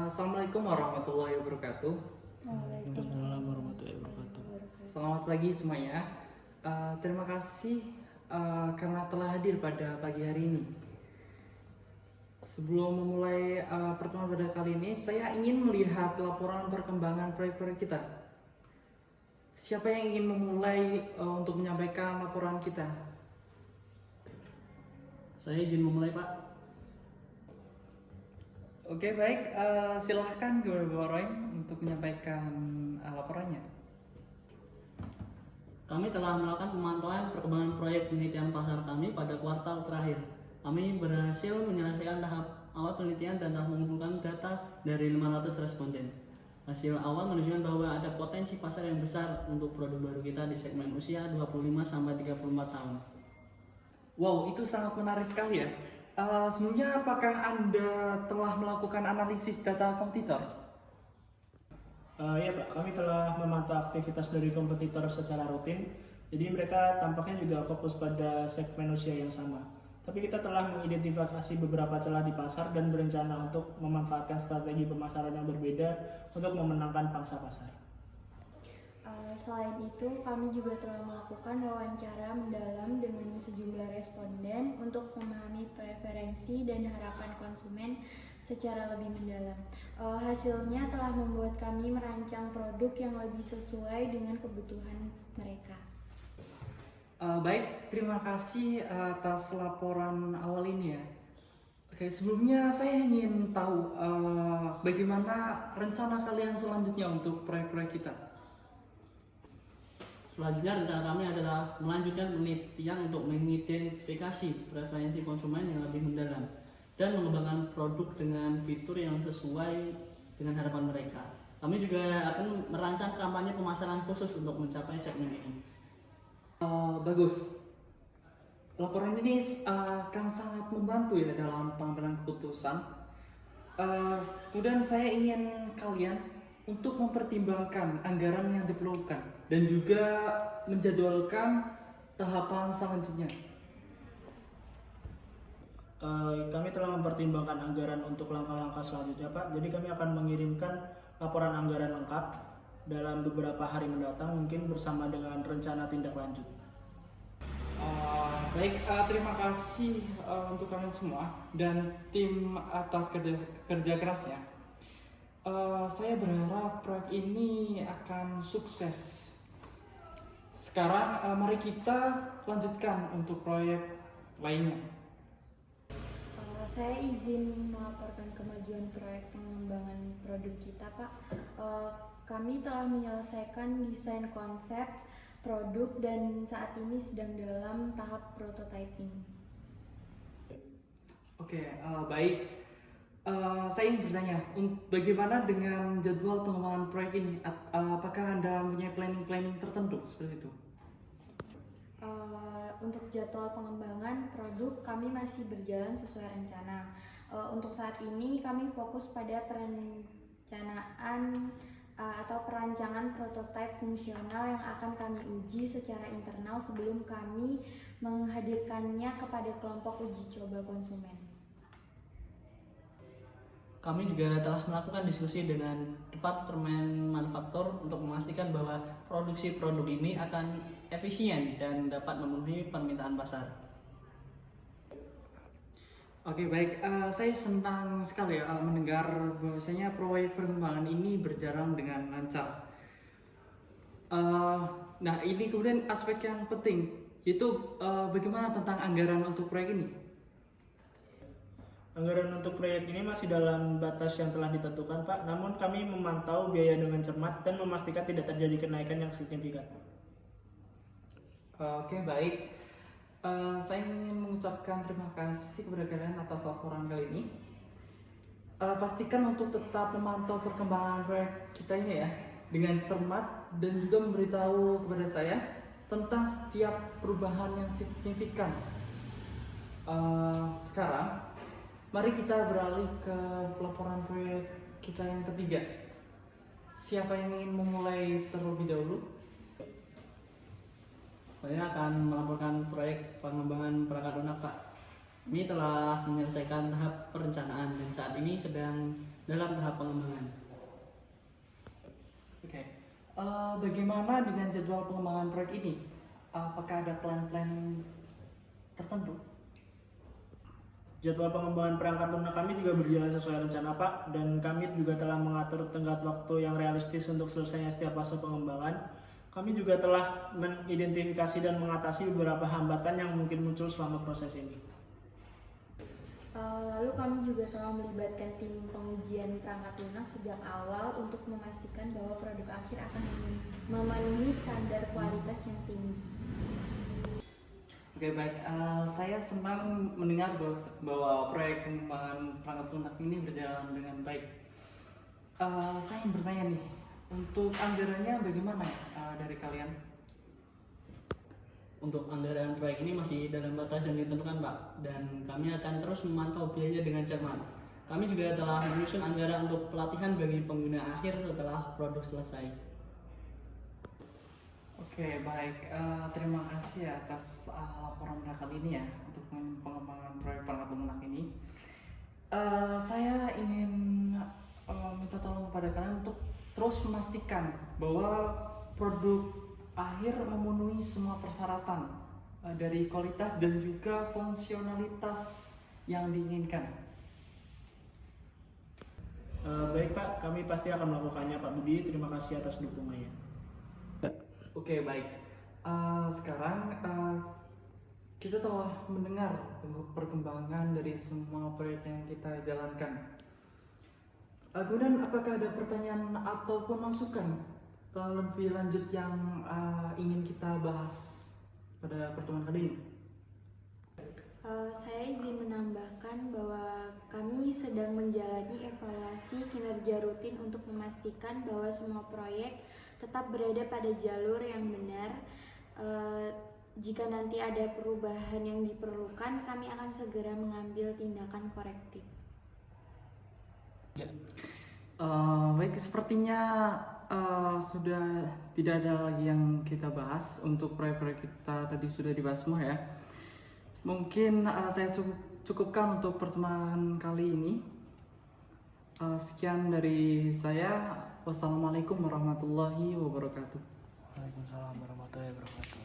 Assalamualaikum warahmatullahi wabarakatuh. Waalaikumsalam warahmatullahi wabarakatuh. Selamat pagi semuanya. Terima kasih karena telah hadir pada pagi hari ini. Sebelum memulai pertemuan pada kali ini, saya ingin melihat laporan perkembangan proyek-proyek kita. Siapa yang ingin memulai untuk menyampaikan laporan kita? Saya izin memulai, Pak. Oke, baik. Silahkan kepada Bapak Roy untuk menyampaikan laporannya. Kami telah melakukan pemantauan perkembangan proyek penelitian pasar kami pada kuartal terakhir. Kami berhasil menyelesaikan tahap awal penelitian dan telah mengumpulkan data dari 500 responden. Hasil awal menunjukkan bahwa ada potensi pasar yang besar untuk produk baru kita di segmen usia 25-34 tahun. Wow, itu sangat menarik sekali ya. Sebelumnya apakah Anda telah melakukan analisis data kompetitor? Iya Pak, kami telah memantau aktivitas dari kompetitor secara rutin. Jadi mereka tampaknya juga fokus pada segmen usia yang sama. Tapi kita telah mengidentifikasi beberapa celah di pasar dan berencana untuk memanfaatkan strategi pemasaran yang berbeda untuk memenangkan pangsa pasar. Selain itu, kami juga telah melakukan wawancara mendalam dengan sejumlah responden untuk memahami preferensi dan harapan konsumen secara lebih mendalam. Hasilnya telah membuat kami merancang produk yang lebih sesuai dengan kebutuhan mereka. Baik, terima kasih atas laporan awal ini ya. Oke, sebelumnya saya ingin tahu bagaimana rencana kalian selanjutnya untuk proyek-proyek kita. Selanjutnya rencana kami adalah melanjutkan penelitian untuk mengidentifikasi preferensi konsumen yang lebih mendalam dan mengembangkan produk dengan fitur yang sesuai dengan harapan mereka. Kami juga akan merancang kampanye pemasaran khusus untuk mencapai segmen ini. Bagus. Laporan ini akan sangat membantu ya dalam pengambilan keputusan. Kemudian saya ingin kalian untuk mempertimbangkan anggaran yang diperlukan dan juga menjadwalkan tahapan selanjutnya. Kami telah mempertimbangkan anggaran untuk langkah-langkah selanjutnya Pak. Jadi kami akan mengirimkan laporan anggaran lengkap dalam beberapa hari mendatang, mungkin bersama dengan rencana tindak lanjut. Baik, terima kasih untuk kalian semua dan tim atas kerja kerasnya. Saya berharap proyek ini akan sukses. Sekarang mari kita lanjutkan untuk proyek lainnya. Saya izin melaporkan kemajuan proyek pengembangan produk kita, Pak. Kami telah menyelesaikan desain konsep produk dan saat ini sedang dalam tahap prototyping. Oke, baik. Saya ingin bertanya, bagaimana dengan jadwal pengembangan proyek ini? Apakah Anda mempunyai planning tertentu seperti itu? Untuk jadwal pengembangan produk kami masih berjalan sesuai rencana. Untuk saat ini kami fokus pada perencanaan atau perancangan prototipe fungsional yang akan kami uji secara internal sebelum kami menghadirkannya kepada kelompok uji coba konsumen. Kami juga telah melakukan diskusi dengan Departemen Manufaktur untuk memastikan bahwa produksi produk ini akan efisien dan dapat memenuhi permintaan pasar. Oke, baik. Saya senang sekali ya mendengar bahwasanya proyek pengembangan ini berjalan dengan lancar. Nah, ini kemudian aspek yang penting, yaitu bagaimana tentang anggaran untuk proyek ini? Anggaran untuk proyek ini masih dalam batas yang telah ditentukan Pak, namun kami memantau biaya dengan cermat dan memastikan tidak terjadi kenaikan yang signifikan. Oke, baik. Saya ingin mengucapkan terima kasih kepada kalian atas laporan kali ini. Pastikan untuk tetap memantau perkembangan proyek kita ini ya dengan cermat dan juga memberitahu kepada saya tentang setiap perubahan yang signifikan. Sekarang mari kita beralih ke laporan proyek kita yang ketiga. Siapa yang ingin memulai terlebih dahulu? Saya akan melaporkan proyek pengembangan perangkat lunak, Pak. Kami telah menyelesaikan tahap perencanaan dan saat ini sedang dalam tahap pengembangan. Oke. Bagaimana dengan jadwal pengembangan proyek ini? Apakah ada plan-plan tertentu? Jadwal pengembangan perangkat lunak kami juga berjalan sesuai rencana Pak, dan kami juga telah mengatur tenggat waktu yang realistis untuk selesainya setiap fase pengembangan. Kami juga telah mengidentifikasi dan mengatasi beberapa hambatan yang mungkin muncul selama proses ini. Lalu kami juga telah melibatkan tim pengujian perangkat lunak sejak awal untuk memastikan bahwa produk akhir akan memenuhi standar kualitas yang tinggi. Oke, baik. Saya senang mendengar bahwa proyek pengembangan perangkat lunak ini berjalan dengan baik. Saya ingin bertanya nih, untuk anggarannya bagaimana dari kalian? Untuk anggaran proyek ini masih dalam batas yang ditentukan Pak, dan kami akan terus memantau biaya dengan cermat. Kami juga telah menyusun anggaran untuk pelatihan bagi pengguna akhir setelah produk selesai. Oke, baik. Terima kasih atas laporan pada kali ini ya untuk pengembangan proyek perangkat lunak ini. Saya ingin minta tolong kepada kalian untuk terus memastikan bahwa produk akhir memenuhi semua persyaratan dari kualitas dan juga fungsionalitas yang diinginkan. Baik Pak, kami pasti akan melakukannya Pak Budi. Terima kasih atas dukungannya. Oke, baik. Sekarang kita telah mendengar perkembangan dari semua proyek yang kita jalankan. Kemudian apakah ada pertanyaan ataupun masukan lebih lanjut yang ingin kita bahas pada pertemuan kali ini? Saya izin menambahkan bahwa kami sedang menjalani evaluasi kinerja rutin untuk memastikan bahwa semua proyek tetap berada pada jalur yang benar. Jika nanti ada perubahan yang diperlukan, kami akan segera mengambil tindakan korektif. Baik, sepertinya sudah tidak ada lagi yang kita bahas. Untuk proyek-proyek kita tadi sudah dibahas semua ya. Mungkin saya cukupkan untuk pertemuan kali ini. Sekian dari saya. Wassalamualaikum warahmatullahi wabarakatuh. Waalaikumsalam warahmatullahi wabarakatuh.